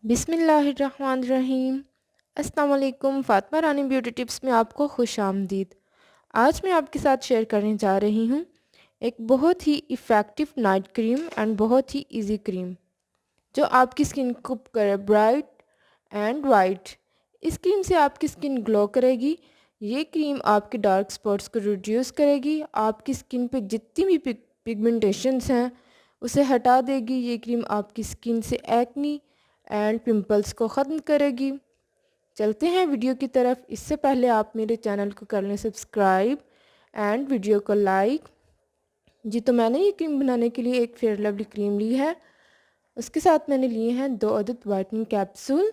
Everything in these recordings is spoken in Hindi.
बिस्मिल्लाहिर्रहमानिर्रहीम। अस्सलाम वालेकुम। फ़ातिमा रानी ब्यूटी टिप्स में आपको खुश आमदीद। आज मैं आपके साथ शेयर करने जा रही हूँ एक बहुत ही इफ़ेक्टिव नाइट क्रीम एंड बहुत ही इजी क्रीम जो आपकी स्किन को करे ब्राइट एंड वाइट। इस क्रीम से आपकी स्किन ग्लो करेगी। ये क्रीम आपके डार्क स्पॉट्स को रिड्यूस करेगी। आपकी स्किन पे जितनी भी पिगमेंटेशंस हैं उसे हटा देगी। ये क्रीम आपकी स्किन से एक्नी एंड पिंपल्स को ख़त्म करेगी। चलते हैं वीडियो की तरफ। इससे पहले आप मेरे चैनल को कर लें सब्सक्राइब एंड वीडियो को लाइक। जी, तो मैंने ये क्रीम बनाने के लिए एक फेयर लवली क्रीम ली है। उसके साथ मैंने लिए हैं 2 अदद वाइटनिंग कैप्सूल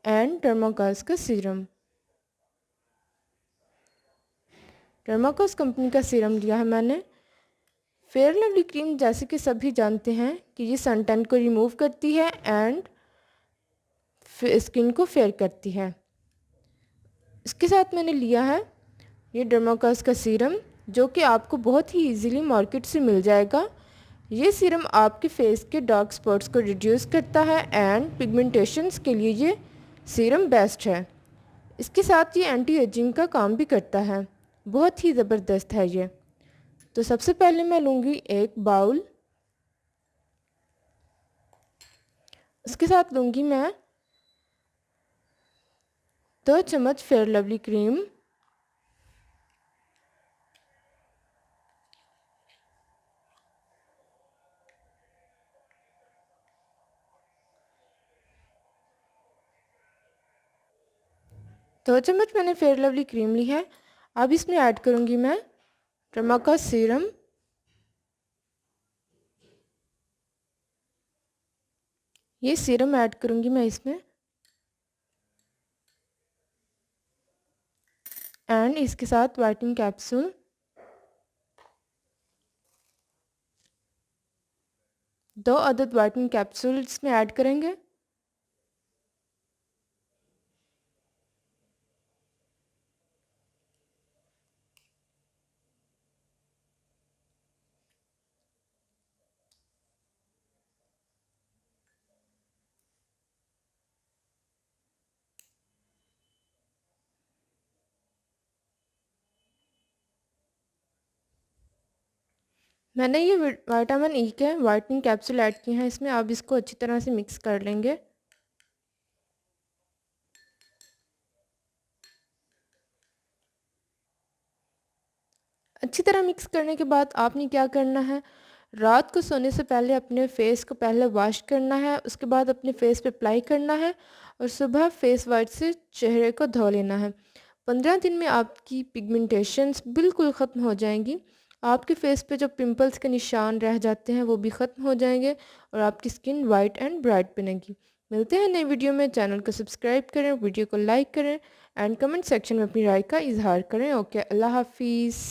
एंड डर्माकोस का सीरम। डर्माकोस कंपनी का सीरम लिया है मैंने। फेयर लवली क्रीम जैसे कि सभी जानते हैं कि ये सन टैन को रिमूव करती है एंड स्किन को फेयर करती है। इसके साथ मैंने लिया है ये डर्माकोस का सीरम जो कि आपको बहुत ही इजीली मार्केट से मिल जाएगा। ये सीरम आपके फेस के डार्क स्पॉट्स को रिड्यूस करता है एंड पिगमेंटेशंस के लिए ये सीरम बेस्ट है। इसके साथ ये एंटी एजिंग का काम भी करता है। बहुत ही ज़बरदस्त है ये। तो सबसे पहले मैं लूँगी एक बाउल। उसके साथ लूँगी मैं 2 चम्मच फेयर लवली क्रीम, दो चम्मच मैंने फेयर लवली क्रीम ली है। अब इसमें ऐड करूँगी मैं डर्माकोस सीरम। ये सीरम ऐड करूँगी मैं इसमें एंड इसके साथ वाइटनिंग कैप्सूल, 2 अदद वाइटनिंग कैप्सूल इसमें ऐड करेंगे। मैंने ये विटामिन ई के वाइटनिंग कैप्सूल ऐड किए हैं इसमें। अब इसको अच्छी तरह से मिक्स कर लेंगे। अच्छी तरह मिक्स करने के बाद आपने क्या करना है, रात को सोने से पहले अपने फेस को पहले वॉश करना है। उसके बाद अपने फेस पे अप्लाई करना है और सुबह फेस वाश से चेहरे को धो लेना है। 15 दिन में आपकी पिगमेंटेशंस बिल्कुल ख़त्म हो जाएंगी। आपके फेस पे जो पिंपल्स के निशान रह जाते हैं वो भी ख़त्म हो जाएंगे और आपकी स्किन वाइट एंड ब्राइट बनेगी। मिलते हैं नई वीडियो में। चैनल को सब्सक्राइब करें, वीडियो को लाइक करें एंड कमेंट सेक्शन में अपनी राय का इजहार करें। ओके, अल्लाह हाफिज़।